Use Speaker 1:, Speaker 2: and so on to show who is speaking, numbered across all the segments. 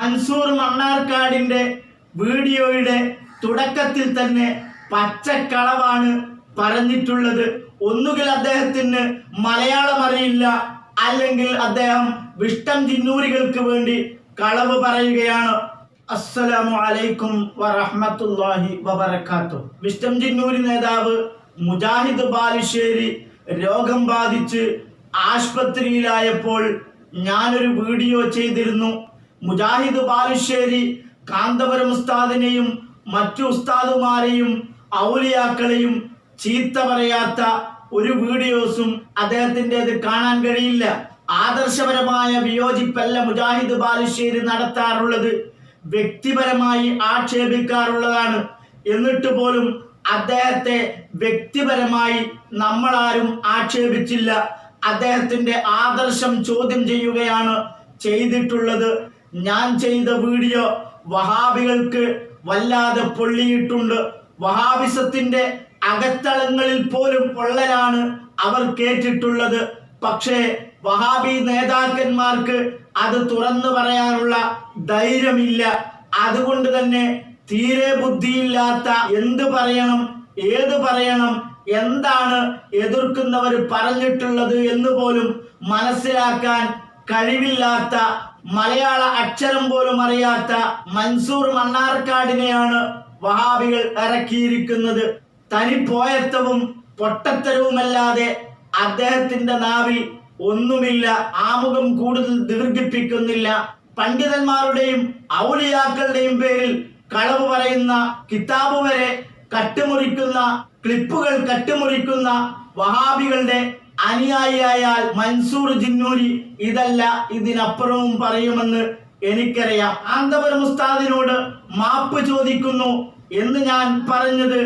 Speaker 1: മൻസൂർ മണ്ണാർക്കാടിന്റെ വീഡിയോയുടെ തുടക്കത്തിൽ തന്നെ പച്ചക്കളവാണ് പറഞ്ഞിട്ടുള്ളത്. ഒന്നുകിൽ അദ്ദേഹത്തിന് മലയാളം അറിയില്ല, അല്ലെങ്കിൽ അദ്ദേഹം വിഷ്ടം ജിന്നൂരികൾക്ക് വേണ്ടി കളവ് പറയുകയാണ്. അസ്സലാമു അലൈക്കും വറഹ്മത്തുള്ളാഹി വബറകാതുഹു. വിഷ്ടം ജിന്നൂരി നേതാവ് മുജാഹിദ് ബാലുശ്ശേരി രോഗം ബാധിച്ച് ആശുപത്രിയിലായപ്പോൾ ഞാനൊരു വീഡിയോ ചെയ്തിരുന്നു. മുജാഹിദ് ബാലുശ്ശേരി കാന്തപുരം ഉസ്താദിനെയും മറ്റു ഉസ്താദുമാരെയും ഔലിയാക്കളെയും ചീത്ത പറയാത്ത ഒരു വീഡിയോസും അദ്ദേഹത്തിൻ്റെത് കാണാൻ കഴിയില്ല. ആദർശപരമായ വിയോജിപ്പല്ല മുജാഹിദ് ബാലുശ്ശേരി നടത്താറുള്ളത്, വ്യക്തിപരമായി ആക്ഷേപിക്കാറുള്ളതാണ്. എന്നിട്ട് പോലും അദ്ദേഹത്തെ വ്യക്തിപരമായി നമ്മളാരും ആക്ഷേപിച്ചില്ല. അദ്ദേഹത്തിന്റെ ആദർശം ചോദ്യം ചെയ്യുകയാണ് ചെയ്തിട്ടുള്ളത്. ഞാൻ ചെയ്ത വീഡിയോ വഹാബികൾക്ക് വല്ലാതെ പൊള്ളിയിട്ടുണ്ട്. വഹാബിസത്തിന്റെ അകത്തളങ്ങളിൽ പോലും പൊള്ളലാണ് അവർ കേട്ടിട്ടുള്ളത്. പക്ഷേ വഹാബി നേതാക്കന്മാർക്ക് അത് തുറന്നു പറയാനുള്ള ധൈര്യമില്ല. അതുകൊണ്ട് തന്നെ തീരെ ബുദ്ധിയില്ലാത്ത എന്ത് പറയണം, ഏത് പറയണം, എന്താണ് എതിർക്കുന്നവർ പറഞ്ഞിട്ടുള്ളത് എന്ന് പോലും മനസ്സിലാക്കാൻ കഴിവില്ലാത്ത, മലയാള അക്ഷരം പോലും അറിയാത്ത മൻസൂർ മണ്ണാർക്കാടിനെയാണ് വഹാബികൾ ഇറക്കിയിരിക്കുന്നത്. തനിപ്പോയത്തവും പൊട്ടത്തരവുമല്ലാതെ അദ്ദേഹത്തിന്റെ നാവിൽ ഒന്നുമില്ല. ആമുഖം കൂടുതൽ ദീർഘിപ്പിക്കുന്നില്ല. പണ്ഡിതന്മാരുടെയും ഔലിയാക്കളുടെയും പേരിൽ കളവ് പറയുന്ന, കിതാബ് വരെ കട്ടുമുറിക്കുന്ന, ക്ലിപ്പുകൾ കട്ടുമുറിക്കുന്ന വഹാബികളുടെ അനുയായിയായാൽ മൻസൂർ ജിന്നൂരി ഇതല്ല ഇതിനപ്പുറവും പറയുമെന്ന് എനിക്കറിയാം. കാന്തപുരം ഉസ്താദിനോട് മാപ്പ് ചോദിക്കുന്നു എന്ന് ഞാൻ പറഞ്ഞത്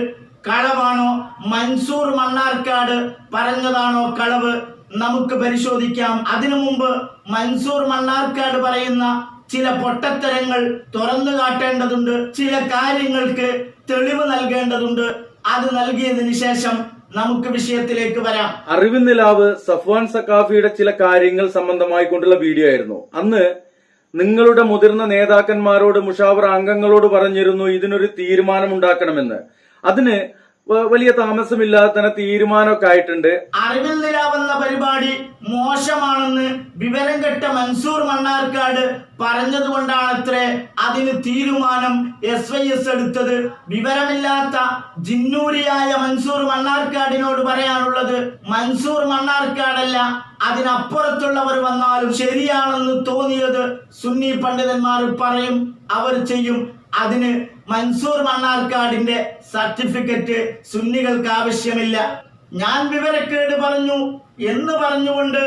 Speaker 1: കളവാണോ, മൻസൂർ മണ്ണാർക്കാട് പറഞ്ഞതാണോ കളവ്? നമുക്ക് പരിശോധിക്കാം. അതിനു മുമ്പ് മൻസൂർ മണ്ണാർക്കാട് പറയുന്ന ചില പൊട്ടത്തരങ്ങൾ തുറന്നു കാട്ടേണ്ടതുണ്ട്. ചില കാര്യങ്ങൾക്ക് തെളിവ് നൽകേണ്ടതുണ്ട്. അത് നൽകിയതിനു ശേഷം നമുക്ക് വിഷയത്തിലേക്ക് വരാം.
Speaker 2: അറിവ് നിലാവ് സഫ്വാൻ സഖാഫിയുടെ ചില കാര്യങ്ങൾ സംബന്ധമായി കൊണ്ടുള്ള വീഡിയോ ആയിരുന്നു. അന്ന് നിങ്ങളുടെ മുതിർന്ന നേതാക്കന്മാരോട്, മുഷാവറ അംഗങ്ങളോട് പറഞ്ഞിരുന്നു ഇതിനൊരു തീരുമാനം ഉണ്ടാക്കണമെന്ന്. അതിന് വലിയ താമസമില്ലാതെ തന്നെ തീരുമാനമൊക്കെ ആയിട്ടുണ്ട്.
Speaker 1: അറിവിൽ നിലാവെന്ന പരിപാടി മോശമാണെന്ന് വിവരം കെട്ട മൻസൂർ മണ്ണാർക്കാട് പറഞ്ഞതുകൊണ്ടാണത്രേ അതിന് തീരുമാനം SYS എടുത്തത്. വിവരമില്ലാത്ത ജിന്നൂരിയായ മൻസൂർ മണ്ണാർക്കാടിനോട് പറയാനുള്ളത്, മൻസൂർ മണ്ണാർക്കാടല്ല, അതിനപ്പുറത്തുള്ളവർ വന്നാലും ശരിയാണെന്ന് തോന്നിയത് സുന്നി പണ്ഡിതന്മാർ പറയും, അവർ ചെയ്യും. അതിന് മൻസൂർ മണ്ണാർക്കാടിന്റെ സർട്ടിഫിക്കറ്റ് സുന്നികൾക്ക് ആവശ്യമില്ല. ഞാൻ വിവരക്കേട് പറഞ്ഞു എന്ന് പറഞ്ഞുകൊണ്ട്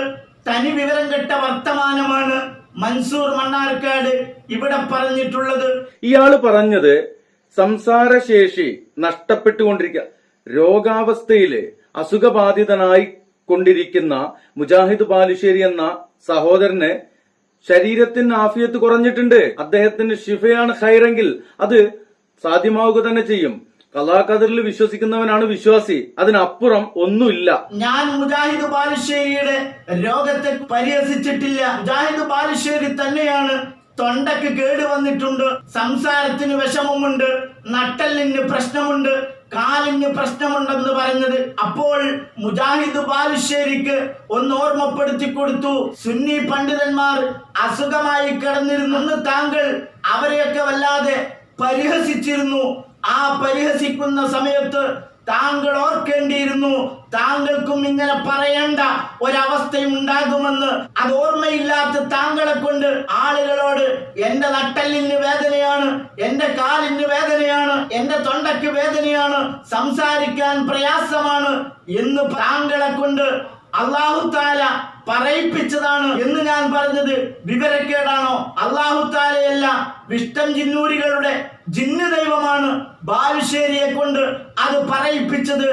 Speaker 1: തനി വിവരം കെട്ട വർത്തമാനമാണ് മൻസൂർ മണ്ണാർക്കാട് ഇവിടെ പറഞ്ഞിട്ടുള്ളത്.
Speaker 2: ഇയാള് പറഞ്ഞത് സംസാരശേഷി നഷ്ടപ്പെട്ടുകൊണ്ടിരിക്കുക, രോഗാവസ്ഥയില് അസുഖബാധിതനായി കൊണ്ടിരിക്കുന്ന മുജാഹിദ് ബാലുശ്ശേരി എന്ന സഹോദരന് ശരീരത്തിന് ആഫിയത്ത് കുറഞ്ഞിട്ടുണ്ട്. അദ്ദേഹത്തിന് ഷിഫയാണ് ഖൈറെങ്കിൽ അത് സാധ്യമാവുക തന്നെ ചെയ്യും. ഖലാ ഖദറിൽ വിശ്വസിക്കുന്നവനാണ് വിശ്വാസി, അതിനപ്പുറം ഒന്നുമില്ല.
Speaker 1: ഞാൻ മുജാഹിദ് ബാലുശ്ശേരിയുടെ രോഗത്തെ പരിഹസിച്ചിട്ടില്ല. മുജാഹിദ് ബാലുശ്ശേരി തന്നെയാണ് തൊണ്ടക്ക് കേട് വന്നിട്ടുണ്ട്, സംസാരത്തിന് വിഷമമുണ്ട്, നട്ടെല്ലിന് പ്രശ്നമുണ്ട്, കാലിന് പ്രശ്നമുണ്ടെന്ന് പറഞ്ഞത്. അപ്പോൾ മുജാഹിദ് ബാലുശ്ശേരിക്ക് ഒന്ന് ഓർമ്മപ്പെടുത്തി കൊടുത്തു. സുന്നി പണ്ഡിതന്മാർ അസുഖമായി കിടന്നിരുന്നു. താങ്കൾ അവരെയൊക്കെ വല്ലാതെ പരിഹസിച്ചിരുന്നു. ആ പരിഹസിക്കുന്ന സമയത്ത് താങ്കൾ ഓർക്കേണ്ടിയിരുന്നു, താങ്കൾക്കും ഇങ്ങനെ പറയേണ്ട ഒരവസ്ഥയും ഉണ്ടാകുമെന്ന്. അത് ഓർമ്മയില്ലാത്ത താങ്കളെ കൊണ്ട് ആളുകളോട് എന്റെ നട്ടെല്ലിന് വേദനയാണ്, എന്റെ കാലിന് വേദനയാണ്, എന്റെ തൊണ്ടയ്ക്ക് വേദനയാണ്, സംസാരിക്കാൻ പ്രയാസമാണ് എന്ന് താങ്കളെ കൊണ്ട് അല്ലാഹു തആല പറയിപ്പിച്ചതാണ് എന്ന് ഞാൻ പറഞ്ഞത് വിവരക്കേടാണോ? അല്ലാഹു തആലയല്ല, വിഷ്ടം ജിന്നൂരികളുടെ ജിന്ന് ദൈവമാണ് ബാലുശ്ശേരിയെ കൊണ്ട് അത് പറയിപ്പിച്ചത്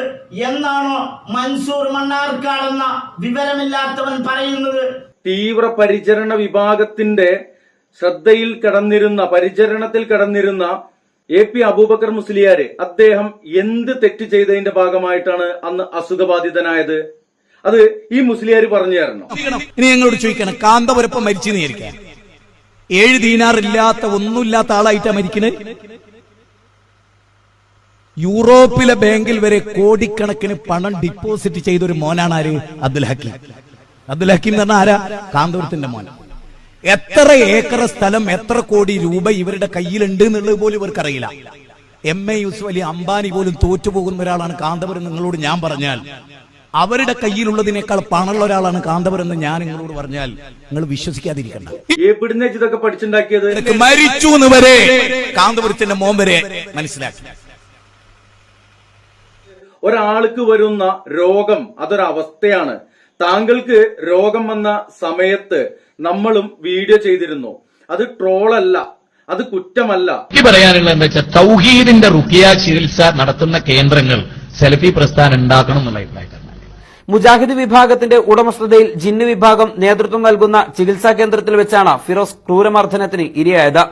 Speaker 1: എന്നാണോ മൻസൂർ മണ്ണാർക്കാടെന്ന വിവരമില്ലാത്തവൻ പറയുന്നത്?
Speaker 2: തീവ്ര പരിചരണ വിഭാഗത്തിന്റെ ശ്രദ്ധയിൽ കിടന്നിരുന്ന, പരിചരണത്തിൽ കിടന്നിരുന്ന AP അബൂബക്കർ മുസ്ലിയാര്, അദ്ദേഹം എന്ത് തെറ്റ് ചെയ്തതിന്റെ ഭാഗമായിട്ടാണ് അന്ന് അസുഖബാധിതനായത്? അത് ഈ മുസ്ലിയാര് പറഞ്ഞു തരണം.
Speaker 3: ഇനി ഞങ്ങളോട് ചോദിക്കണം, കാന്തപുരപ്പം മരിച്ചെന്ന് വിചാരിക്കാം, 7 ദീനാർ ഇല്ലാത്ത ഒന്നുമില്ലാത്ത ആളായിട്ടാ മരിക്കുന്നത്. യൂറോപ്പിലെ ബാങ്കിൽ വരെ കോടിക്കണക്കിന് പണം ഡിപ്പോസിറ്റ് ചെയ്തൊരു മോനാണ് ആര്? അബ്ദുൽ ഹക്കീം. അബ്ദുൽ ഹക്കീം എന്ന് പറഞ്ഞാൽ ആരാ? കാന്തപുരത്തിന്റെ മോൻ. എത്ര ഏക്കർ സ്ഥലം, എത്ര കോടി രൂപ ഇവരുടെ കയ്യിലുണ്ട് എന്നുള്ളത് പോലും ഇവർക്കറിയില്ല. MA യൂസുഫ് അലി, അംബാനി പോലും തോറ്റുപോകുന്ന ഒരാളാണ് കാന്തപുരം. നിങ്ങളോട് ഞാൻ പറഞ്ഞാൽ അവരുടെ കയ്യിലുള്ളതിനേക്കാൾ പണമുള്ള ഒരാളാണ് കാന്തപുരം എന്ന് ഞാൻ നിങ്ങളോട് പറഞ്ഞാൽ നിങ്ങൾ വിശ്വസിക്കാതിരിക്കണ്ട.
Speaker 2: ഇതൊക്കെ പഠിച്ചുണ്ടാക്കിയത്
Speaker 3: മരിച്ചു എന്ന് വരെ കാന്തപുരത്തിന്റെ മോൻ വരെ മനസ്സിലാക്കി.
Speaker 2: ഒരാൾക്ക് വരുന്ന രോഗം അതൊരവസ്ഥയാണ്. താങ്കൾക്ക് രോഗം വന്ന സമയത്ത് നമ്മളും വീഡിയോ ചെയ്തിരുന്നു. അത് ട്രോളല്ല, അത് കുറ്റമല്ല.
Speaker 4: എനിക്ക് പറയാനുള്ള എന്താ വെച്ചാൽ തൗഹീദിന്റെ റുഖിയ ചികിത്സ നടത്തുന്ന കേന്ദ്രങ്ങൾ സലഫി പ്രസ്ഥാനം ഉണ്ടാക്കണം എന്നുള്ള അഭിപ്രായക്കാരനാണ്.
Speaker 5: മുജാഹിദ് വിഭാഗത്തിന്റെ ഉടമസ്ഥതയിൽ ജിന്ന് വിഭാഗം നേതൃത്വം നൽകുന്ന ചികിത്സാ കേന്ദ്രത്തിൽ വെച്ചാണ് ഫിറോസ് ക്രൂരമർദ്ദനത്തിന് ഇരയായത്.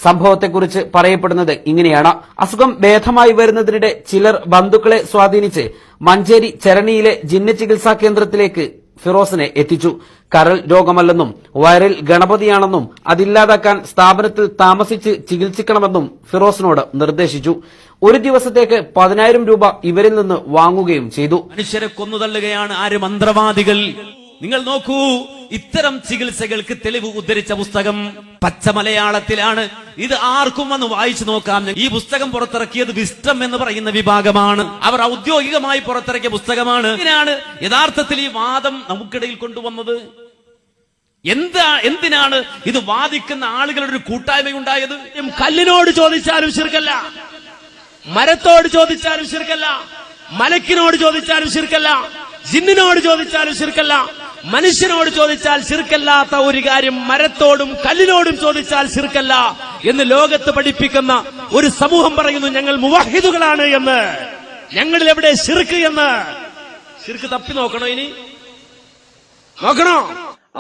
Speaker 5: സംഭവത്തെക്കുറിച്ച് പറയപ്പെടുന്നത് ഇങ്ങനെയാണ്. അസുഖം ഭേദമായി വരുന്നതിനിടെ ചിലർ ബന്ധുക്കളെ സ്വാധീനിച്ച് മഞ്ചേരി ചരണിയിലെ ജിന്ന് ചികിത്സാ കേന്ദ്രത്തിലേക്ക് ഫിറോസിനെ എത്തിച്ചു. കരൾ രോഗമല്ലെന്നും വയറിൽ ഗണപതിയാണെന്നും അതില്ലാതാക്കാൻ സ്ഥാപനത്തിൽ താമസിച്ച് ചികിത്സിക്കണമെന്നും ഫിറോസിനോട് നിർദ്ദേശിച്ചു. ഒരു ദിവസത്തേക്ക് 10,000 രൂപ ഇവരിൽ നിന്ന് വാങ്ങുകയും ചെയ്തു.
Speaker 6: മനുഷ്യരെ കൊന്നുതള്ളുകയാണ് ആര്? മന്ത്രവാദികൾ. നിങ്ങൾ നോക്കൂ, ഇത്തരം ചികിത്സകൾക്ക് തെളിവ് ഉദ്ധരിച്ച പുസ്തകം പച്ച മലയാളത്തിലാണ്. ഇത് ആർക്കും വന്ന് വായിച്ചു നോക്കാം. ഈ പുസ്തകം പുറത്തിറക്കിയത് വിസ്റ്റം എന്ന് പറയുന്ന വിഭാഗമാണ്. അവർ ഔദ്യോഗികമായി പുറത്തിറക്കിയ പുസ്തകമാണ്. ഇതിനാണ് യഥാർത്ഥത്തിൽ ഈ വാദം നമുക്കിടയിൽ കൊണ്ടുവന്നത്. എന്തിനാണ് ഇത് വാദിക്കുന്ന ആളുകളുടെ ഒരു കൂട്ടായ്മയുണ്ടായത്? കല്ലിനോട് ചോദിച്ചാലും ശിർക്കല്ല, മരത്തോട് ചോദിച്ചാലും ശിർക്കല്ല, മലക്കിനോട് ചോദിച്ചാലും ശിർക്കല്ല, ജിന്നിനോട് ചോദിച്ചാലും ശിർക്കല്ല, മനുഷ്യനോട് ചോദിച്ചാൽ ശിർക്കല്ലാത്ത ഒരു കാര്യം മരത്തോടും കല്ലിനോടും ചോദിച്ചാൽ ശിർക്കല്ല എന്ന് ലോകത്ത് പഠിപ്പിക്കുന്ന ഒരു സമൂഹം പറയുന്നു ഞങ്ങൾ മുവഹിദുകളാണ് എന്ന്. ഞങ്ങളിൽ എവിടെ ശിർക്ക് എന്ന്? ശിർക്ക് തപ്പി നോക്കണോ? ഇനി നോക്കണോ?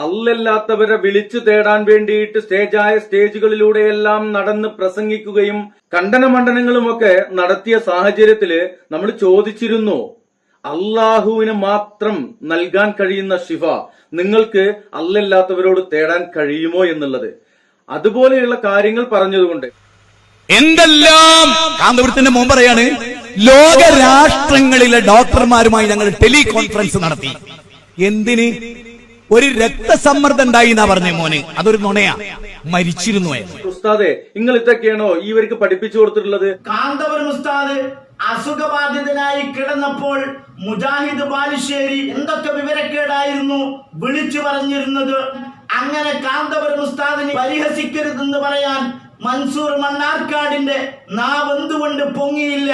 Speaker 2: അല്ലല്ലാത്തവരെ വിളിച്ചു തേടാൻ വേണ്ടിയിട്ട് സ്റ്റേജുകളിലൂടെയെല്ലാം നടന്ന് പ്രസംഗിക്കുകയും ഖണ്ഡനമണ്ഡനങ്ങളുമൊക്കെ നടത്തിയ സാഹചര്യത്തില് നമ്മൾ ചോദിച്ചിരുന്നു, അള്ളാഹുവിന് മാത്രം നൽകാൻ കഴിയുന്ന ശിഫ നിങ്ങൾക്ക് അല്ലല്ലാത്തവരോട് തേടാൻ കഴിയുമോ എന്നുള്ളത്. അതുപോലെയുള്ള കാര്യങ്ങൾ പറഞ്ഞതുകൊണ്ട്
Speaker 3: എന്തെല്ലാം കാന്തപുരത്തിന്റെ മോൻ പറയാണ്, ലോക രാഷ്ട്രങ്ങളിലെ ഡോക്ടർമാരുമായി ഞങ്ങൾ ടെലികോൺഫറൻസ് നടത്തി. എന്തിന്? ഒരു രക്തസമ്മർദ്ദം ഉണ്ടായി എന്നാ പറഞ്ഞ മോന്. അതൊരു നുണയാ. മരിച്ചിരുന്നു.
Speaker 2: ഉസ്താദെ, നിങ്ങൾ ഇതൊക്കെയാണോ ഇവർക്ക് പഠിപ്പിച്ചു കൊടുത്തിട്ടുള്ളത്?
Speaker 1: കാന്തപുരം ഉസ്താദ് അസുഖബാധിതനായി കിടന്നപ്പോൾ മുജാഹിദ് ബാലുശ്ശേരി എന്തൊക്കെ വിവരക്കേടായിരുന്നു വിളിച്ചു പറഞ്ഞിരുന്നത്. അങ്ങനെ കാന്തപുരം ഉസ്താദിനെ പരിഹസിക്കരുതെന്ന് പറയാൻ മൻസൂർ മണ്ണാർക്കാടിന്റെ നാവെന്തുകൊണ്ട് പൊങ്ങിയില്ല?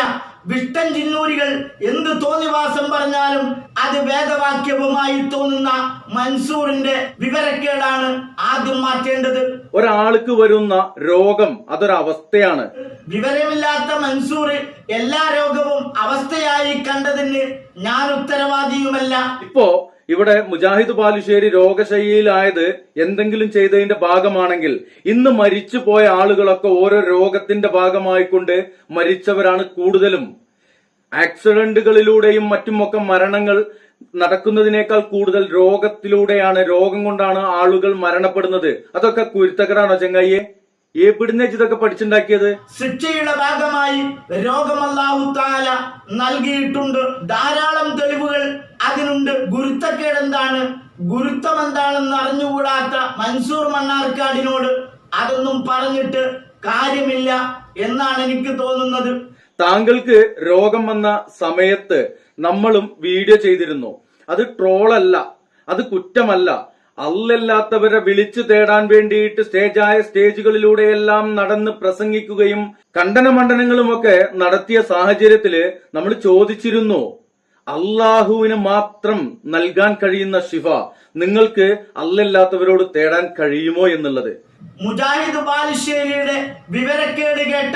Speaker 1: വിഷ്ടൻ ജിന്നൂരികൾ എന്ത് തോന്നിവാസം പറഞ്ഞാലും അത് വേദവാക്യവുമായി തോന്നുന്ന മൻസൂറിന്റെ വിവരക്കേടാണ് ആദ്യം മാറ്റേണ്ടത്.
Speaker 2: ഒരാൾക്ക് വരുന്ന രോഗം അതൊരവസ്ഥയാണ്.
Speaker 1: വിവരമില്ലാത്ത മൻസൂർ എല്ലാ രോഗവും അവസ്ഥയായി കണ്ടതിന് ഞാൻ ഉത്തരവാദിയുമല്ല.
Speaker 2: ഇപ്പോ ഇവിടെ മുജാഹിദ് ബാലുശ്ശേരി രോഗശൈലിയിലായത് എന്തെങ്കിലും ചെയ്തതിന്റെ ഭാഗമാണെങ്കിൽ ഇന്ന് മരിച്ചു പോയ ആളുകളൊക്കെ ഓരോ രോഗത്തിന്റെ ഭാഗമായിക്കൊണ്ട് മരിച്ചവരാണ് കൂടുതലും. ആക്സിഡന്റുകളിലൂടെയും മറ്റുമൊക്കെ മരണങ്ങൾ നടക്കുന്നതിനേക്കാൾ കൂടുതൽ രോഗം കൊണ്ടാണ് ആളുകൾ മരണപ്പെടുന്നത്. അതൊക്കെ കുരുത്തക്കടാണോ ചെങ്ങായിയെ? എവിടുന്ന ഇതൊക്കെ പഠിച്ചുണ്ടാക്കിയത്?
Speaker 1: ശിക്ഷയുടെ ഭാഗമായി രോഗം അല്ലാഹു തആല നൽകിയിട്ടുണ്ട്. ധാരാളം തെളിവുകൾ അതിനുണ്ട്. ഗുരുത്തക്കേട് എന്താണ്, ഗുരുത്വം എന്താണെന്ന് അറിഞ്ഞുകൂടാത്ത മൻസൂർ മണ്ണാർക്കാടിനോട് അതൊന്നും പറഞ്ഞിട്ട് കാര്യമില്ല എന്നാണ് എനിക്ക് തോന്നുന്നത്.
Speaker 2: താങ്കൾക്ക് രോഗം വന്ന സമയത്ത് നമ്മളും വീഡിയോ ചെയ്തിരുന്നു. അത് ട്രോളല്ല, അത് കുറ്റമല്ല. അല്ലല്ലാത്തവരെ വിളിച്ചു തേടാൻ വേണ്ടിയിട്ട് സ്റ്റേജുകളിലൂടെയെല്ലാം നടന്ന് പ്രസംഗിക്കുകയും ഖണ്ഡനമണ്ഡനങ്ങളുമൊക്കെ നടത്തിയ സാഹചര്യത്തില് നമ്മൾ ചോദിച്ചിരുന്നു, അള്ളാഹുവിന് മാത്രം നൽകാൻ കഴിയുന്ന ശിഫ നിങ്ങൾക്ക് അല്ലല്ലാത്തവരോട് തേടാൻ കഴിയുമോ എന്നുള്ളത്.
Speaker 1: മുജാഹിദ് ബാലുശ്ശേരിയുടെ വിവരക്കേട് കേട്ട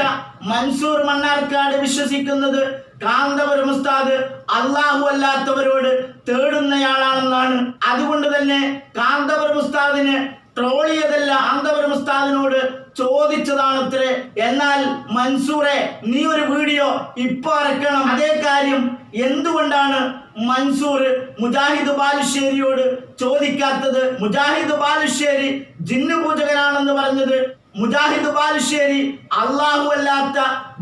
Speaker 1: മൻസൂർ മണ്ണാർക്കാട് വിശ്വസിക്കുന്നത് കാന്തപുരം ഉസ്താദ് അള്ളാഹു അല്ലാത്തവരോട് തേടുന്നയാളാണെന്നാണ്. അതുകൊണ്ട് തന്നെ കാന്തപുരം ഉസ്താദിന് ട്രോളിയതല്ല, കാന്തപുരം ഉസ്താദിനോട് ചോദിച്ചതാണത്രേ. എന്നാൽ മൻസൂറെ, നീ ഒരു വീഡിയോ ഇപ്പൊ ഇറക്കണം. അതേ കാര്യം എന്തുകൊണ്ടാണ് മൻസൂർ മുജാഹിദ് ബാലുശ്ശേരിയോട് ചോദിക്കാത്തത്? മുജാഹിദ് ബാലുശ്ശേരി ജിന്ന് പൂജകനാണെന്ന് പറഞ്ഞത് മുജാഹിദ് ബാലുശ്ശേരി അള്ളാഹു അല്ലാത്ത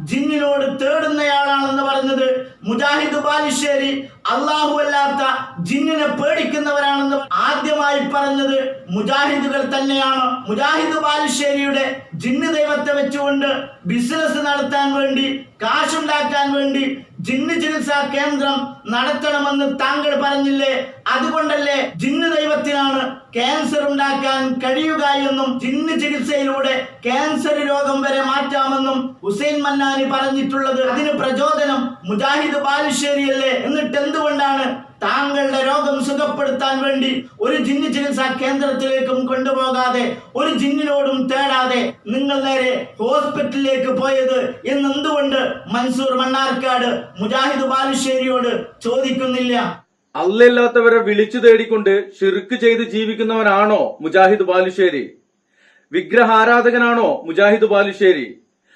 Speaker 1: ജിന്നിനോട് തേടുന്നയാളാണെന്ന് പറഞ്ഞത് മുജാഹിദ് ബാലുശ്ശേരി അള്ളാഹു അല്ലാത്ത ജിന്നിനെ പേടിക്കുന്നവരാണെന്ന് ആദ്യമായി പറഞ്ഞത് മുജാഹിദുകൾ തന്നെയാണ്. മുജാഹിദ് ബാലുശ്ശേരിയുടെ ജിന്ന് ദൈവത്തെ വെച്ചുകൊണ്ട് ബിസിനസ് നടത്താൻ വേണ്ടി, കാശുണ്ടാക്കാൻ വേണ്ടി ജിന്ന് ചികിത്സാ കേന്ദ്രം നടത്തണമെന്ന് താങ്കൾ പറഞ്ഞില്ലേ? അതുകൊണ്ടല്ലേ ജിന്ന് ദൈവത്തിനാണ് ക്യാൻസർ ഉണ്ടാക്കാൻ കഴിയുക എന്നും ജിന്ന് ചികിത്സയിലൂടെ ക്യാൻസർ രോഗം വരെ മാറ്റാമെന്നും ഹുസൈൻ മന്നാനി പറഞ്ഞിട്ടുള്ളത്? അതിന് പ്രചോദനം മുജാഹിദ് ബാലുശ്ശേരിയല്ലേ? എന്നിട്ട് എന്തുകൊണ്ടാണ് താങ്കളുടെ രോഗം സുഖപ്പെടുത്താൻ വേണ്ടി ഒരു ജിന്ന് ചികിത്സാ കേന്ദ്രത്തിലേക്കും കൊണ്ടുപോകാതെ, ഒരു ജിന്നിനോടും തേടാതെ നിങ്ങൾ നേരെ ഹോസ്പിറ്റലിലേക്ക് പോയത് എന്നെന്തുകൊണ്ട് മൻസൂർ മണ്ണാർക്കാട് മുജാഹിദ് ബാലുശ്ശേരിയോട് ചോദിക്കുന്നില്ല?
Speaker 2: അല്ലല്ലാത്തവരെ വിളിച്ചു തേടിക്കൊണ്ട് ഷിർക്ക് ചെയ്ത് ജീവിക്കുന്നവനാണോ മുജാഹിദ് ബാലുശ്ശേരി? വിഗ്രഹാരാധകനാണോ മുജാഹിദ് ബാലുശ്ശേരി?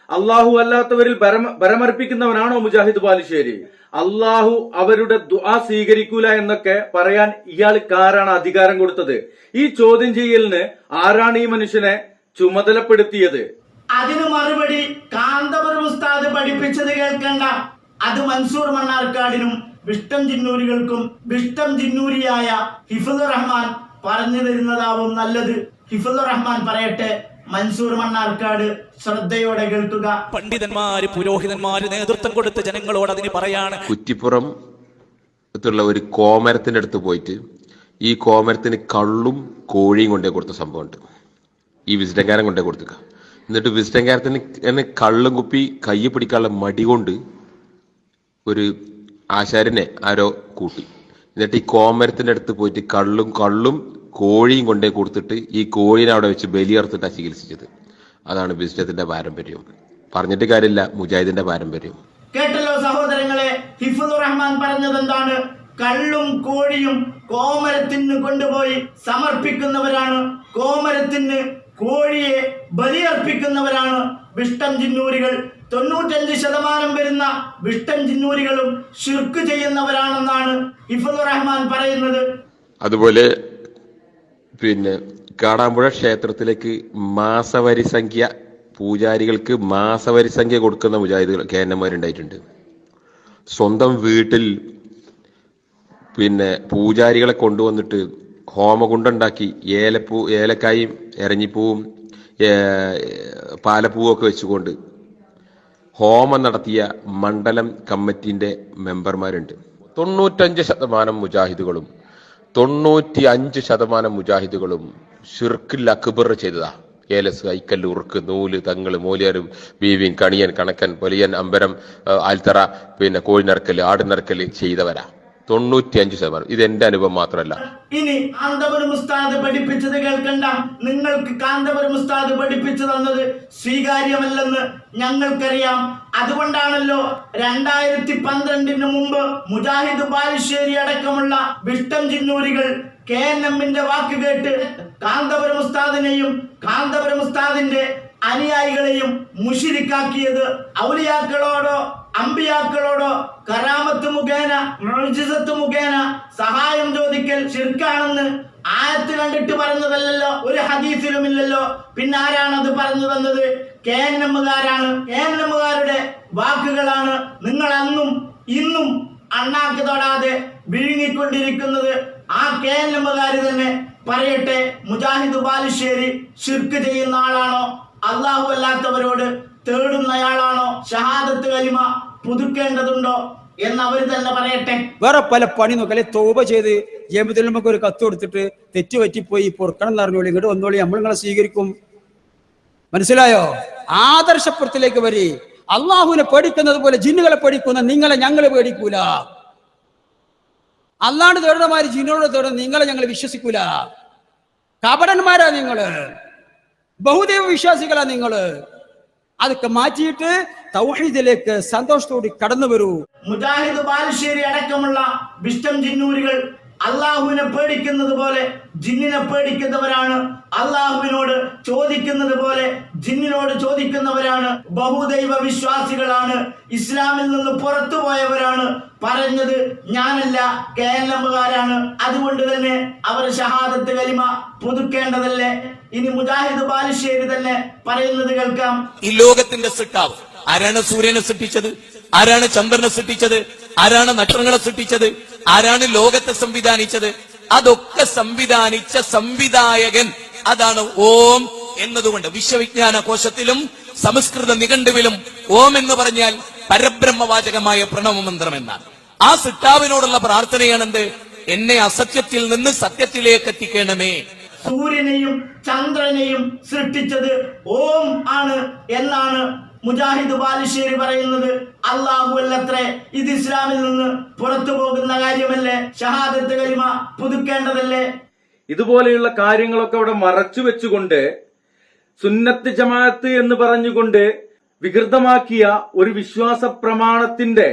Speaker 2: അള്ളാഹു അല്ലാത്തവരിൽ ഭരമർപ്പിക്കുന്നവനാണോ മുജാഹിദ് ബാലുശ്ശേരി? അള്ളാഹു അവരുടെ ദുആ സ്വീകരിക്കൂല എന്നൊക്കെ പറയാൻ ഇയാൾക്ക് ആരാണ് അധികാരം കൊടുത്തത്? ഈ ചോദ്യം ചെയ്യലിന് ആരാണ് ഈ മനുഷ്യനെ ചുമതലപ്പെടുത്തിയത്?
Speaker 1: അതിന് മറുപടി കാന്തപുരം ഉസ്താദ് പഠിപ്പിച്ചത് കേൾക്കണ്ട. അത് മൻസൂർ മണ്ണാർക്കാടിനും വിഷ്ടം ജിന്നൂരികൾക്കും വിഷ്ടം ജിന്നൂരിയായ ഹിഫ്ളുർ റഹ്മാൻ പറഞ്ഞു തരുന്നതാവും നല്ലത്. ഹിഫ്ളുർ റഹ്മാൻ പറയട്ടെ. മൻസൂർ മണ്ണാർക്കാട് ശ്രദ്ധയോടെ കേൾക്കുക.
Speaker 7: പണ്ഡിതന്മാര്, പുരോഹിതന്മാര് നേതൃത്വം കൊടുത്ത് ജനങ്ങളോട് അതിന് പറയാണ്.
Speaker 8: കുറ്റിപ്പുറം ഒരു കോമരത്തിന്റെ അടുത്ത് പോയിട്ട് ഈ കോമരത്തിന് കള്ളും കോഴിയും കൊണ്ടേ കൊടുത്ത സംഭവമുണ്ട്. ഈ വിസിറ്റംകാരൻ കൊണ്ടേ കൊടുത്തുക. എന്നിട്ട് വിസിറ്റംകാരത്തിന് കള്ളും കുപ്പി കൈ പിടിക്കാനുള്ള മടി കൊണ്ട് ഒരു ആശാരനെ ആരോ കൂട്ടി. എന്നിട്ട് ഈ കോമരത്തിന്റെ അടുത്ത് പോയിട്ട് കള്ളും കോഴിയും കൊണ്ടേ കൊടുത്തിട്ട് ഈ കോഴിനെ അവിടെ വെച്ച് ബലിയർത്തിട്ടാണ് ചികിത്സിച്ചത്. അതാണ് വിസിറ്റത്തിന്റെ പാരമ്പര്യം. പറഞ്ഞിട്ട് കാര്യമില്ല, മുജാഹിദിന്റെ പാരമ്പര്യം.
Speaker 1: കേട്ടല്ലോ സഹോദരങ്ങളെ, ഹിഫ്ളുർ റഹ്മാൻ പറഞ്ഞത് എന്താണ്? കള്ളും കോഴിയും കോമരത്തിന് കൊണ്ടുപോയി സമർപ്പിക്കുന്നവരാണ്, കോമരത്തിന് കോഴിയെ ബലിയർപ്പിക്കുന്നവരാണ് വിഷ്ടം ജിന്നൂരികൾ. 95% വരുന്ന വിഷ്ടം ജിന്നൂരികളും ഷിർക്ക് ചെയ്യുന്നവരാണെന്നാണ് ഹിഫ്ളുർ റഹ്മാൻ പറയുന്നത്.
Speaker 8: അതുപോലെ കാടാമ്പുഴ ക്ഷേത്രത്തിലേക്ക് മാസവരി സംഖ്യ, പൂജാരികൾക്ക് മാസവരി സംഖ്യ കൊടുക്കുന്ന മുജാഹിദുകൾ കേന്ദ്രന്മാരുണ്ടായിട്ടുണ്ട്. സ്വന്തം വീട്ടിൽ പൂജാരികളെ കൊണ്ടുവന്നിട്ട് ഹോമകുണ്ടുണ്ടാക്കി ഏലക്കായും എരഞ്ഞിപ്പൂവും പാലപ്പൂവും ഒക്കെ വെച്ചുകൊണ്ട് ഹോമം നടത്തിയ മണ്ഡലം കമ്മിറ്റിന്റെ മെമ്പർമാരുണ്ട്. 95% മുജാഹിദുകളും 95% മുജാഹിദുകളും ഷിർക്കിൽ അക്ബർ ചെയ്തതാ. ഏലസ്, ഐക്കല്ല്, ഉറുക്ക്, നൂല്, തങ്ങള്, മൂലിയാർ, ബീവിൻ, കണിയൻ, കണക്കൻ, പൊലിയൻ, അമ്പരം, ആൽത്തറ, കോഴിനറക്കല്, ആടുനറക്കല് ചെയ്തവരാ 95%. ഇത് എന്റെ അനുഭവം മാത്രമല്ല.
Speaker 1: ഇനി കാന്തപുരം ഉസ്താദ് പഠിപ്പിച്ചത് കേൾക്കണ്ട. നിങ്ങൾക്ക് കാന്തപുരം ഉസ്താദ് പഠിപ്പിച്ചു തന്നത് സ്വീകാര്യമല്ലെന്ന് ഞങ്ങൾക്കറിയാം. അതുകൊണ്ടാണല്ലോ 2012 മുമ്പ് മുജാഹിദ് ബാലുശ്ശേരി അടക്കമുള്ള വിഷ്ടം ജിന്നൂരികൾ KNMന്റെ വാക്ക് കേട്ട് കാന്തപുരം ഉസ്താദിനെയും കാന്തപുരം ഉസ്താദിന്റെ അനുയായികളെയും മുശ്രിക്കാക്കിയത്. ഔലിയാക്കളോടോ അമ്പിയാക്കളോടോ കറാമത്ത് മുഖേന, മുഅ്ജിസത്ത് മുഖേന സഹായം ചോദിക്കൽ ശിർക്കാണെന്ന് ആയത്ത് കണ്ടിട്ട് പറഞ്ഞതല്ലല്ലോ, ഒരു ഹദീസിലുമില്ലല്ലോ. പിന്നെ ആരാണത് പറഞ്ഞു തന്നത്? KNMകാരാണ്. KNMകാരുടെ വാക്കുകളാണ് നിങ്ങൾ അന്നും ഇന്നും അണ്ണാക്ക് തൊടാതെ വിഴുങ്ങിക്കൊണ്ടിരിക്കുന്നത്. ആ KNMകാര് തന്നെ പറയട്ടെ, മുജാഹിദ് ബാലുശ്ശേരി ഷിർക്ക് ചെയ്യുന്ന ആളാണോ? അള്ളാഹു അല്ലാത്തവരോട് തേടുന്നയാളാണോ? ഷഹാദത്ത് കലിമ പുതുക്കേണ്ടതുണ്ടോ എന്ന് അവർ തന്നെ പറയട്ടെ.
Speaker 9: വേറെ പല പണി നോക്കല്ലേ, തൗബ ചെയ്ത് ജേബത്തിൽ നമുക്ക് ഒരു കത്ത് കൊടുത്തിട്ട് തെറ്റ് പറ്റിപ്പോയി പൊറുക്കണം എന്ന് അറിഞ്ഞോളി, ഇങ്ങോട്ട് വന്നോളി, നമ്മൾ നിങ്ങളെ സ്വീകരിക്കും. മനസ്സിലായോ? ആദർശപ്പുറത്തിലേക്ക് വരി. അള്ളാഹുവിനെ പേടിക്കുന്നത് പോലെ ജിന്നുകളെ പേടിക്കുന്ന നിങ്ങളെ ഞങ്ങൾ പേടിക്കൂല. അല്ലാണ്ട് തേടുന്നമാര് ജിന്നോട് തേടുന്ന നിങ്ങളെ ഞങ്ങൾ വിശ്വസിക്കൂല. കപടന്മാരാ നിങ്ങള്, ബഹുദൈവ വിശ്വാസികളാ നിങ്ങള്. അതൊക്കെ മാറ്റിയിട്ട് തൗഹീദിലേക്ക് സന്തോഷത്തോടെ കടന്നു വരൂ.
Speaker 1: മുജാഹിദ് ബാലുശ്ശേരി അടക്കമുള്ള വിഷ്ടം ജിന്നൂരികൾ അള്ളാഹുവിനെ പേടിക്കുന്നത് പോലെ ജിന്നിനെ പേടിക്കുന്നവരാണ്. അള്ളാഹു ചോദിക്കുന്നത് പോലെ ജിന്നിനോട് ചോദിക്കുന്നവരാണ്, ബഹുദൈവ വിശ്വാസികളാണ്, ഇസ്ലാമിൽ നിന്ന് പുറത്തു പോയവരാണ്. പറഞ്ഞത് ഞാനല്ല, കേരളമുകാരാണ്. അതുകൊണ്ട് തന്നെ അവർ ഷഹാദത്ത് കലിമ പുതുക്കേണ്ടതല്ലേ? ഇനി മുജാഹിദ് ബാലുശ്ശേരി തന്നെ പറയുന്നത് കേൾക്കാം.
Speaker 7: ഈ ലോകത്തിന്റെ സൃഷ്ടാവ് ആരാണ്? സൂര്യനെ സൃഷ്ടിച്ചത്? ആരാണ് ചന്ദ്രനെ സൃഷ്ടിച്ചത്? ആരാണ് നക്ഷത്രങ്ങളെ സൃഷ്ടിച്ചത്? ആരാണ് ലോകത്തെ സംവിധാനിച്ചത്? അതൊക്കെ സംവിധാനിച്ച സംവിധായകൻ അതാണ് ഓം എന്നതുകൊണ്ട് വിശ്വവിജ്ഞാന കോശത്തിലും സംസ്കൃത നിഘണ്ടുവിലും ഓം എന്ന് പറഞ്ഞാൽ പരബ്രഹ്മവാചകമായ പ്രണവമന്ത്രം എന്നാണ്. ആ സൃഷ്ടാവിനോടുള്ള പ്രാർത്ഥനയാണ് എന്ത്? എന്നെ അസത്യത്തിൽ നിന്ന് സത്യത്തിലേക്ക് എത്തിക്കണമേ.
Speaker 1: സൂര്യനെയും ചന്ദ്രനെയും സൃഷ്ടിച്ചത് ഓം ആണ് എന്നാണ് മുജാഹിദ് ബാലുശ്ശേരി പറയുന്നത്. അല്ലാഹു അല്ലത്രേ. ഇത് ഇസ്ലാമിൽ നിന്ന് പുറത്തു പോകുന്ന കാര്യമല്ലേ? ഷഹാദത്ത് കലിമ പുതുക്കേണ്ടതല്ലേ?
Speaker 2: ഇതുപോലെയുള്ള കാര്യങ്ങളൊക്കെ അവിടെ മറച്ചു വെച്ചുകൊണ്ട് സുന്നത്ത് ജമാഅത്ത് എന്ന് പറഞ്ഞുകൊണ്ട് വികൃതമാക്കിയ ഒരു വിശ്വാസ പ്രമാണത്തിന്റെ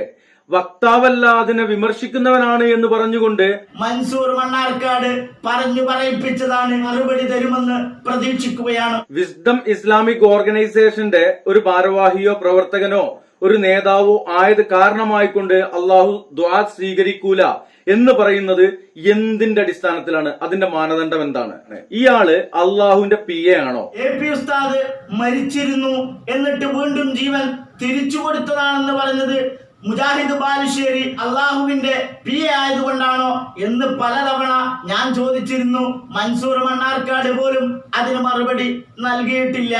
Speaker 2: വക്താവല്ല, അതിനെ വിമർശിക്കുന്നവനാണ് എന്ന് പറഞ്ഞുകൊണ്ട്
Speaker 1: മൻസൂർ മണ്ണാർക്കാട് പറഞ്ഞു പറയിപ്പിച്ചതാണ്. മറുപടി തരുമെന്ന് പ്രതീക്ഷിക്കുകയാണ്.
Speaker 2: വിസ്ഡം ഇസ്ലാമിക് ഓർഗനൈസേഷന്റെ ഒരു ഭാരവാഹിയോ പ്രവർത്തകനോ ഒരു നേതാവോ ആയത് കാരണമായിക്കൊണ്ട് അള്ളാഹു ദുആ സ്വീകരിക്കൂല എന്ന് പറയുന്നത് എന്തിന്റെ അടിസ്ഥാനത്തിലാണ്? അതിന്റെ മാനദണ്ഡം എന്താണ്? ഇയാള് അള്ളാഹുവിന്റെ PA ആണോ?
Speaker 1: AP ഉസ്താദ് മരിച്ചിരുന്നു എന്നിട്ട് വീണ്ടും ജീവൻ തിരിച്ചു കൊടുത്തതാണെന്ന് പറഞ്ഞത് മുജാഹിദ് ബാലുശ്ശേരി അള്ളാഹുവിന്റെ PA ആയതുകൊണ്ടാണോ എന്ന് പലതവണ ഞാൻ ചോദിച്ചിരുന്നു. മൻസൂർ മണ്ണാർക്കാട് പോലും അതിന് മറുപടി നൽകിയിട്ടില്ല.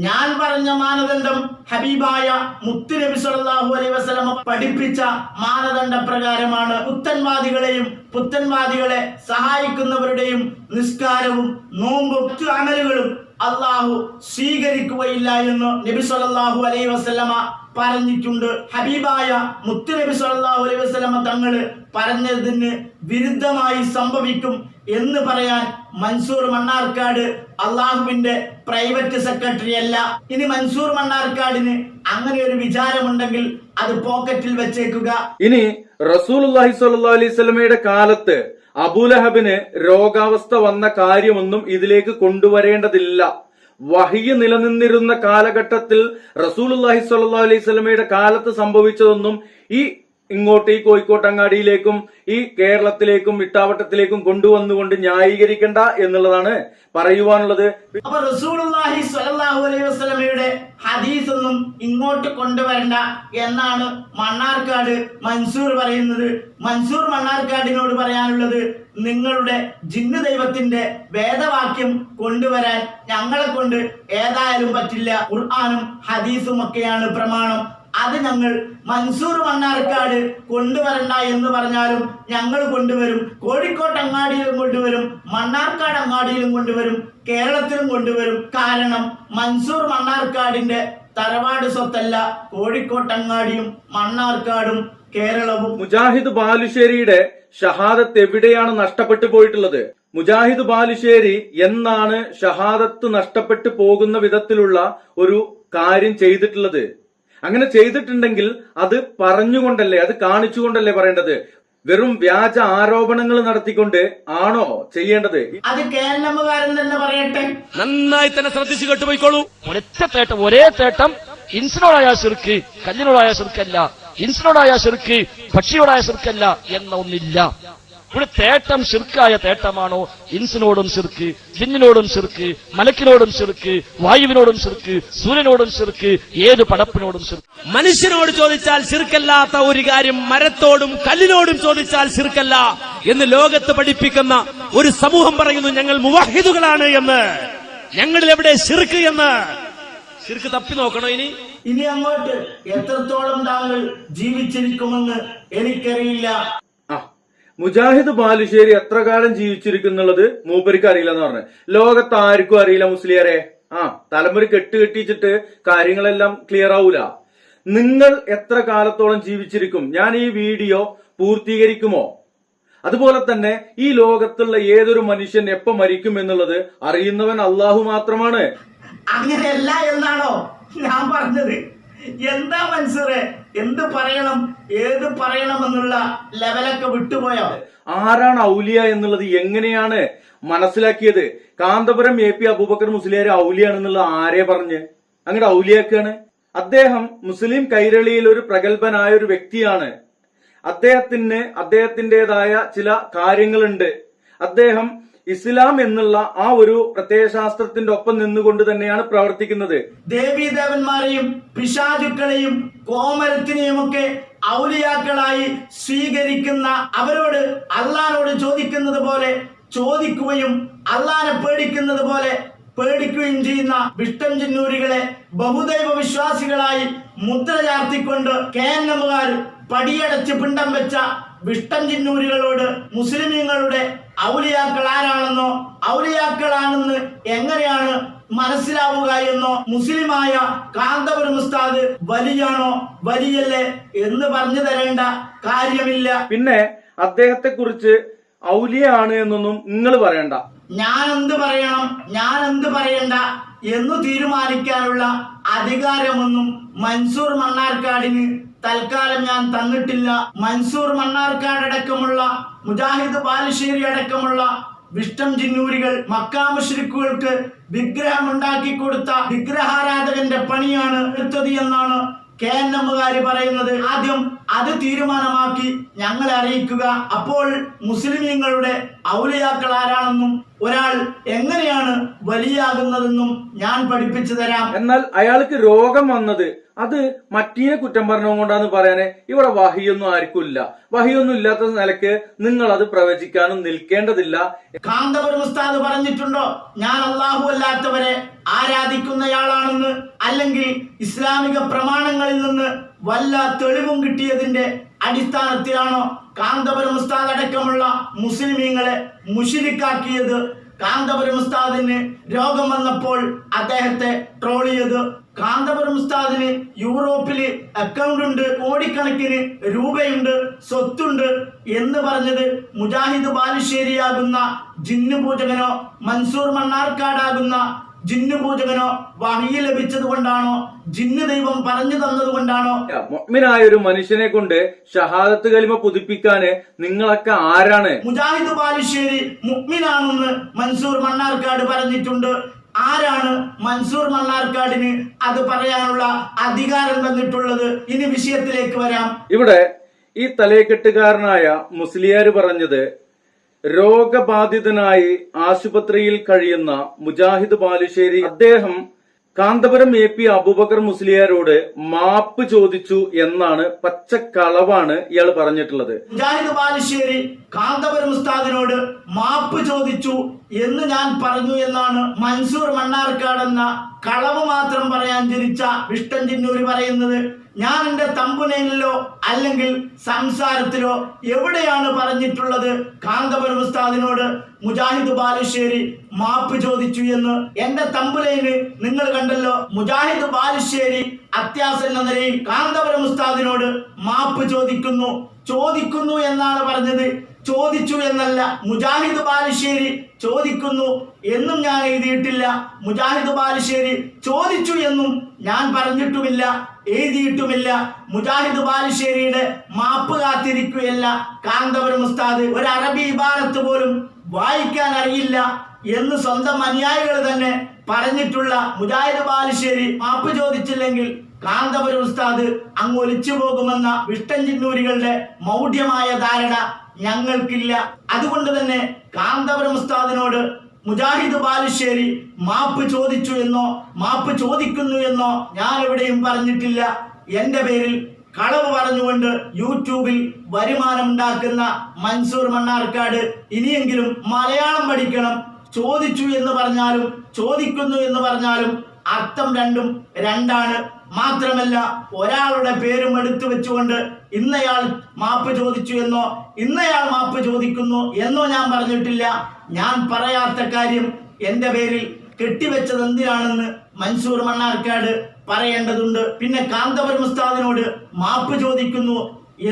Speaker 1: ഞാൻ പറഞ്ഞ മാനദണ്ഡം ഹബീബായ മുത്തുനബി സല്ലല്ലാഹു അലൈഹി വസല്ലം പഠിപ്പിച്ച മാനദണ്ഡ പ്രകാരമാണ്. പുത്തൻവാദികളെയും പുത്തൻവാദികളെ സഹായിക്കുന്നവരുടെയും നിസ്കാരവും നോമ്പും അമലുകളും അള്ളാഹു സ്വീകരിക്കുകയില്ല എന്ന് നബി സല്ലല്ലാഹു അലൈഹി വസല്ലമ പറഞ്ഞിട്ടുണ്ട്. ഹബീബായ മുത്തുനബി സല്ലല്ലാഹു അലൈഹി വസല്ലമ തങ്ങൾ പറഞ്ഞതിന് വിരുദ്ധമായി സംഭവിക്കും എന്ന് പറയാൻ മൻസൂർ മണ്ണാർക്കാട് അള്ളാഹുവിന്റെ പ്രൈവറ്റ് സെക്രട്ടറി അല്ല. ഇനി മൻസൂർ മണ്ണാർക്കാടിന് അങ്ങനെ ഒരു വിചാരമുണ്ടെങ്കിൽ അത് പോക്കറ്റിൽ വെച്ചേക്കുക.
Speaker 2: ഇനി റസൂലുള്ളാഹി സ്വല്ലല്ലാഹു അലൈഹി വസല്ലമയുടെ കാലത്ത് അബൂലഹബിന് രോഗാവസ്ഥ വന്ന കാര്യമൊന്നും ഇതിലേക്ക് കൊണ്ടുവരേണ്ടതില്ല. വഹ്യ് നിലനിന്നിരുന്ന കാലഘട്ടത്തിൽ റസൂലുള്ളാഹി സ്വല്ലല്ലാഹു അലൈഹി വസല്ലമയുടെ കാലത്ത് സംഭവിച്ചതൊന്നും ഇങ്ങോട്ട് ഈ കോഴിക്കോട്ടങ്ങാടിയിലേക്കും ഈ കേരളത്തിലേക്കും ഇട്ടാവട്ടത്തിലേക്കും കൊണ്ടുവന്നുകൊണ്ട് ന്യായീകരിക്കണ്ട എന്നുള്ളതാണ് പറയുവാനുള്ളത്.
Speaker 1: അപ്പൊ റസൂലുള്ളാഹി സ്വല്ലല്ലാഹു അലൈഹി വസല്ലമയുടെ ഹദീസ് ഒന്നും ഇങ്ങോട്ട് കൊണ്ടുവരണ്ട എന്നാണ് മണ്ണാർക്കാട് മൻസൂർ പറയുന്നത്. മൻസൂർ മണ്ണാർക്കാടിനോട് പറയാനുള്ളത്, നിങ്ങളുടെ ജിന്ന് ദൈവത്തിന്റെ വേദവാക്യം കൊണ്ടുവരാൻ ഞങ്ങളെ കൊണ്ട് ഏതായാലും പറ്റില്ല. ഖുർആനും ഹദീസും ഒക്കെയാണ് പ്രമാണം. അത് ഞങ്ങൾ മൻസൂർ മണ്ണാർക്കാട് കൊണ്ടുവരണ്ട എന്ന് പറഞ്ഞാലും ഞങ്ങൾ കൊണ്ടുവരും. കോഴിക്കോട്ട് അങ്ങാടിയിലും കൊണ്ടുവരും, മണ്ണാർക്കാട് അങ്ങാടിയിലും കൊണ്ടുവരും, കേരളത്തിലും കൊണ്ടുവരും. കാരണം മൻസൂർ മണ്ണാർക്കാടിന്റെ തറവാട് സ്വത്തല്ല കോഴിക്കോട്ടങ്ങാടിയും മണ്ണാർക്കാടും കേരളവും.
Speaker 2: മുജാഹിദ് ബാലുശ്ശേരിയുടെ ഷഹാദത്ത് എവിടെയാണ് നഷ്ടപ്പെട്ടു പോയിട്ടുള്ളത്? മുജാഹിദ് ബാലുശ്ശേരി എന്നാണ് ഷഹാദത്ത് നഷ്ടപ്പെട്ടു പോകുന്ന വിധത്തിലുള്ള ഒരു കാര്യം ചെയ്തിട്ടുള്ളത്? അങ്ങനെ ചെയ്തിട്ടുണ്ടെങ്കിൽ അത് പറഞ്ഞുകൊണ്ടല്ലേ, അത് കാണിച്ചുകൊണ്ടല്ലേ പറയേണ്ടത്? വെറും വ്യാജ ആരോപണങ്ങൾ നടത്തിക്കൊണ്ട് ആണോ ചെയ്യേണ്ടത്?
Speaker 1: അത് കേരളമുകാരൻ തന്നെ പറയട്ടെ.
Speaker 6: നന്നായി തന്നെ ശ്രദ്ധിച്ചു കേട്ടുപോയിക്കോളൂ.
Speaker 4: ഒരേ തേട്ടം ഇൻസിനോടായ ശിർക്ക് കല്ലിനോടായ ശിർക്കല്ല, ഇൻസിനോടായ ശിർക്ക് പക്ഷിയോടായ ശിർക്കല്ല എന്ന ഒന്നില്ല. ഇവിടെ തേട്ടം ശിർക്കായ തേട്ടമാണോ? ഇൻസിനോടും ശിർക്ക്, ജിന്നിനോടും ശിർക്ക്, മലക്കിനോടും ശിർക്ക്, വായുവിനോടും ശിർക്ക്, സൂര്യനോടും ശിർക്ക്, ഏത് പടപ്പിനോടും ശിർക്ക്.
Speaker 6: മനുഷ്യനോട് ചോദിച്ചാൽ ശിർക്കല്ലാത്ത ഒരു കാര്യം മരത്തോടും കല്ലിനോടും ചോദിച്ചാൽ ശിർക്കല്ല എന്ന് ലോകത്ത് പഠിപ്പിക്കുന്ന ഒരു സമൂഹം പറയുന്നു ഞങ്ങൾ മുവഹിദുകളാണ് എന്ന്. ഞങ്ങളിൽ എവിടെ ശിർക്ക് എന്ന്? ശിർക്ക് തപ്പി നോക്കണോ?
Speaker 1: ഇനി അങ്ങോട്ട് എത്രത്തോളം താങ്കൾ ജീവിച്ചിരിക്കുമെന്ന് എനിക്കറിയില്ല.
Speaker 2: മുജാഹിദ് ബാലുശ്ശേരി എത്ര കാലം ജീവിച്ചിരിക്കുന്നുള്ളത് മൂപ്പരിക്ക് അറിയില്ലെന്ന് പറഞ്ഞു. ലോകത്ത് ആർക്കും അറിയില്ല മുസ്ലിയാരെ. തലമുറ കെട്ടിച്ചിട്ട് കാര്യങ്ങളെല്ലാം ക്ലിയർ ആവൂല. നിങ്ങൾ എത്ര കാലത്തോളം ജീവിച്ചിരിക്കും? ഞാൻ ഈ വീഡിയോ പൂർത്തീകരിക്കുമോ? അതുപോലെ തന്നെ ഈ ലോകത്തുള്ള ഏതൊരു മനുഷ്യൻ എപ്പോ മരിക്കും എന്നുള്ളത് അറിയുന്നവൻ അള്ളാഹു മാത്രമാണ്.
Speaker 1: അങ്ങനെയല്ല എന്നാണോ ഞാൻ പറഞ്ഞത്? എന്താ മൻസൂറെ, എന്ത് പറയണം ഏത് പറയണമെന്നുള്ള ലെവലൊക്കെ വിട്ടുപോയോ?
Speaker 2: ആരാണ് ഔലിയ എന്നുള്ളത് എങ്ങനെയാണ് മനസ്സിലാക്കിയത്. കാന്തപുരം AP അബൂബക്കർ മുസ്ലിയാർ ഔലിയാണെന്നുള്ള ആരെ പറഞ്ഞ് അങ്ങോട്ട് ഔലിയാക്കാണ്? അദ്ദേഹം മുസ്ലിം കൈരളിയിൽ ഒരു പ്രഗത്ഭനായ ഒരു വ്യക്തിയാണ്. അദ്ദേഹത്തിൻ്റെതായ ചില കാര്യങ്ങളുണ്ട്. അദ്ദേഹം ഇസ്ലാം എന്നുള്ള ആ ഒരു പ്രത്യയശാസ്ത്രത്തിന്റെ ഒപ്പം നിന്നുകൊണ്ട് തന്നെയാണ് പ്രവർത്തിക്കുന്നത്.
Speaker 1: ദേവീദേവന്മാരെയും പിശാചുക്കളെയും കോമരത്തിനെയും ഒക്കെ ഔലിയാക്കളായി സ്വീകരിക്കുന്ന അവരോട് അള്ളാനോട് ചോദിക്കുന്നത് പോലെ ചോദിക്കുകയും അള്ളാനെ പേടിക്കുന്നത് പോലെ പേടിക്കുകയും ചെയ്യുന്ന വിഷ്ടം ചിന്നൂരികളെ ബഹുദൈവ വിശ്വാസികളായി മുദ്ര ചാർത്തിക്കൊണ്ട് KNMകാർ പടിയടച്ച് പിണ്ടം വെച്ച വിഷ്ടം ചിന്നൂരികളോട് മുസ്ലിമീങ്ങളുടെ ഔലിയാക്കൾ ആരാണെന്നോ ഔലിയാക്കളാണെന്ന് എങ്ങനെയാണ് മനസ്സിലാവുക എന്നോ മുസ്ലിമായ കാന്തപുരം ഉസ്താദ് വലിയാണോ വലിയല്ലേ എന്ന് പറഞ്ഞു തരേണ്ട കാര്യമില്ല.
Speaker 2: പിന്നെ അദ്ദേഹത്തെ കുറിച്ച് ഔലിയാണ് എന്നൊന്നും നിങ്ങൾ പറയണ്ട.
Speaker 1: ഞാൻ എന്ത് പറയണം ഞാൻ എന്ത് പറയണ്ട എന്ന് തീരുമാനിക്കാനുള്ള അധികാരമൊന്നും മൻസൂർ മണ്ണാർക്കാടിന് തൽക്കാലം ഞാൻ തന്നിട്ടില്ല. മൻസൂർ മണ്ണാർക്കാട് അടക്കമുള്ള മുജാഹിദ് ബാലുശ്ശേരി അടക്കമുള്ള വിഷ്ടം ചിന്നൂരികൾ മക്കാ മുശ്രിക്കുകൾക്ക് വിഗ്രഹം ഉണ്ടാക്കി കൊടുത്ത വിഗ്രഹാരാധകന്റെ പണിയാണ് എടുത്തത് എന്നാണ് KNMകാര് പറയുന്നത്. ആദ്യം അത് തീരുമാനമാക്കി ഞങ്ങളെ അറിയിക്കുക. അപ്പോൾ മുസ്ലിമീങ്ങളുടെ ഔലിയാക്കൾ ആരാണെന്നും ഒരാൾ എങ്ങനെയാണ് വലിയാകുന്നതെന്നും ഞാൻ പഠിപ്പിച്ചു തരാം.
Speaker 2: എന്നാൽ അയാൾക്ക് രോഗം വന്നത് അത് മറ്റീനെ കുറ്റം പറഞ്ഞുകൊണ്ടാന്ന് പറയാന് ഇവിടെ വഹിയൊന്നും ആർക്കുമില്ല. വഹിയൊന്നും ഇല്ലാത്ത നിലക്ക് നിങ്ങൾ അത് പ്രവചിക്കാനും നിൽക്കേണ്ടതില്ല.
Speaker 1: കാന്തപുരം ഉസ്താദ് പറഞ്ഞിട്ടുണ്ടോ ഞാൻ അല്ലാഹു അല്ലാത്തവരെ ആരാധിക്കുന്നയാളാണെന്ന്? അല്ലെങ്കിൽ ഇസ്ലാമിക പ്രമാണങ്ങളിൽ നിന്ന് വല്ല തെളിവും കിട്ടിയതിന്റെ അടിസ്ഥാനത്തിലാണോ കാന്തപുരം ഉസ്താദ് അടക്കമുള്ള മുസ്ലിമീങ്ങളെ മുശ്രിക്കാക്കിയത്? കാന്തപുരം ഉസ്താദിന് രോഗം വന്നപ്പോൾ അദ്ദേഹത്തെ ട്രോൾ ചെയ്ത്, കാന്തപുരം ഉസ്താദിന് യൂറോപ്പില് അക്കൗണ്ട് ഉണ്ട്, കോടിക്കണക്കിന് രൂപയുണ്ട്, സ്വത്തുണ്ട് എന്ന് പറഞ്ഞത് മുജാഹിദ് ബാലുശ്ശേരിയാകുന്ന ജിന്നു പൂജകനോ മൻസൂർ മണ്ണാർക്കാടാകുന്ന ജിന്നു പൂജകനോ വഹി ലഭിച്ചത് കൊണ്ടാണോ? ജിന്ന് ദൈവം പറഞ്ഞു തന്നത് കൊണ്ടാണോ?
Speaker 2: മുഅ്മിനായ ഒരു മനുഷ്യനെ കൊണ്ട് ഷഹാദത്ത് കലിമ പുതുപ്പിക്കാന് നിങ്ങളൊക്കെ ആരാണ്?
Speaker 1: മുജാഹിദ് ബാലുശ്ശേരി മുഅ്മിനാണെന്ന് മൻസൂർ മണ്ണാർക്കാട് പറഞ്ഞിട്ടുണ്ട്. ആരാണ് മൻസൂർ മണ്ണാർക്കാടിന് അത് പറയാനുള്ള അധികാരം തന്നിട്ടുള്ളത്? ഇനി വിഷയത്തിലേക്ക് വരാം.
Speaker 2: ഇവിടെ ഈ തലയെക്കെട്ടുകാരനായ മുസ്ലിയാർ പറഞ്ഞത് രോഗബാധിതനായി ആശുപത്രിയിൽ കഴിയുന്ന മുജാഹിദ് ബാലുശ്ശേരി അദ്ദേഹം കാന്തപുരം AP അബൂബക്കർ മുസ്ലിയാരോട് മാപ്പ് ചോദിച്ചു എന്നാണ്. പച്ചക്കളവാണ് ഇയാൾ പറഞ്ഞിട്ടുള്ളത്.
Speaker 1: മുജാഹിദ് ബാലുശ്ശേരി കാന്തപുരം ഉസ്താദിനോട് മാപ്പ് ചോദിച്ചു എന്ന് ഞാൻ പറഞ്ഞു എന്നാണ് മൻസൂർ മണ്ണാർക്കാട് എന്ന കളവ് മാത്രം പറയാൻ ജനിച്ച വിഷ്ടം ചിന്നൂരി പറയുന്നത്. ഞാൻ എന്റെ തമ്പുനയിലോ അല്ലെങ്കിൽ സംസാരത്തിലോ എവിടെയാണ് പറഞ്ഞിട്ടുള്ളത് കാന്തപുരം ഉസ്താദിനോട് മുജാഹിദ് ബാലുശ്ശേരി മാപ്പ് ചോദിച്ചു എന്ന്? എന്റെ തമ്പുനയില് നിങ്ങൾ കണ്ടല്ലോ. മുജാഹിദ് ബാലുശ്ശേരി അത്യാസൻ എന്ന നിലയിൽ കാന്തപുരം ഉസ്താദിനോട് മാപ്പ് ചോദിക്കുന്നു എന്നാണ് പറഞ്ഞത്. ചോദിച്ചു എന്നല്ല. മുജാഹിദ് ബാലുശ്ശേരി ചോദിക്കുന്നു എന്നും ഞാൻ എഴുതിയിട്ടില്ല. മുജാഹിദ് ബാലുശ്ശേരി ചോദിച്ചു എന്നും ഞാൻ പറഞ്ഞിട്ടുമില്ല, എഴുതിയിട്ടുമില്ല. മുജാഹിദ് ബാലുശ്ശേരിയുടെ മാപ്പ് കാത്തിരിക്കുകയല്ല കാന്തപുരം ഉസ്താദ്. ഒരു അറബി ഇബാറത്ത് പോലും വായിക്കാൻ അറിയില്ല എന്ന് സ്വന്തം അനുയായികൾ തന്നെ പറഞ്ഞിട്ടുള്ള മുജാഹിദ് ബാലുശ്ശേരി മാപ്പ് ചോദിച്ചില്ലെങ്കിൽ കാന്തപുരം ഉസ്താദ് അങ്ങ് ഒലിച്ചു പോകുമെന്ന വിഷ്ടം ചിന്നൂരികളുടെ മൗഢ്യമായ ധാരണ ഞങ്ങൾക്കില്ല. അതുകൊണ്ട് തന്നെ കാന്തപുരം ഉസ്താദിനോട് മുജാഹിദ് ബാലുശ്ശേരി മാപ്പ് ചോദിച്ചു എന്നോ മാപ്പ് ചോദിക്കുന്നു എന്നോ ഞാൻ എവിടെയും പറഞ്ഞിട്ടില്ല. എന്റെ പേരിൽ കളവ് പറഞ്ഞുകൊണ്ട് യൂട്യൂബിൽ വരുമാനം ഉണ്ടാക്കുന്ന മൻസൂർ മണ്ണാർക്കാട് ഇനിയെങ്കിലും മലയാളം പഠിക്കണം. ചോദിച്ചു എന്ന് പറഞ്ഞാലും ചോദിക്കുന്നു എന്ന് പറഞ്ഞാലും അർത്ഥം രണ്ടും രണ്ടാണ്. മാത്രമല്ല ഒരാളുടെ പേരും എടുത്തു വെച്ചുകൊണ്ട് ഇന്നയാൾ മാപ്പ് ചോദിച്ചു എന്നോ ഇന്നയാൾ മാപ്പ് ചോദിക്കുന്നു എന്നോ ഞാൻ പറഞ്ഞിട്ടില്ല. ഞാൻ പറയാത്ത കാര്യം എന്റെ പേരിൽ കെട്ടിവെച്ചത് എന്തിനാണെന്ന് മൻസൂർ മണ്ണാർക്കാട് പറയേണ്ടതുണ്ട്. പിന്നെ കാന്തപുരം ഉസ്താദിനോട് മാപ്പ് ചോദിക്കുന്നു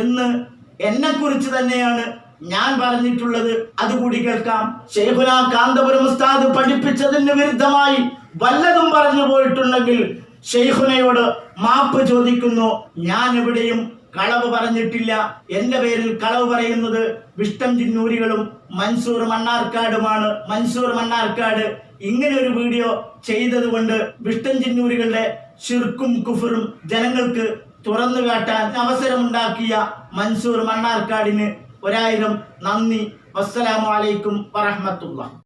Speaker 1: എന്ന് എന്നെ കുറിച്ച് തന്നെയാണ് ഞാൻ പറഞ്ഞിട്ടുള്ളത്. അതുകൂടി കേൾക്കാം. ശൈഖുനാ കാന്തപുരം ഉസ്താദ് പഠിപ്പിച്ചതിന് വിരുദ്ധമായി വല്ലതും പറഞ്ഞു പോയിട്ടുണ്ടെങ്കിൽ ശൈഖുനയോട് മാപ്പ് ചോദിക്കുന്നു. ഞാൻ എവിടെയും കളവ് പറഞ്ഞിട്ടില്ല. എന്റെ പേരിൽ കളവ് പറയുന്നത് വിഷ്ടം ജിന്നൂരികളും മൻസൂർ മണ്ണാർക്കാടുമാണ്. മൻസൂർ മണ്ണാർക്കാട് ഇങ്ങനെ ഒരു വീഡിയോ ചെയ്തത് കൊണ്ട് വിഷ്ടം ജിന്നൂരികളുടെ ശിർക്കും കുഫറും ജനങ്ങൾക്ക് തുറന്നു കാട്ടാൻ അവസരമുണ്ടാക്കിയ മൻസൂർ മണ്ണാർക്കാടിന് 1000 നന്ദി. വസ്സലാമു അലൈക്കും വറഹ്മത്തുള്ളാഹി.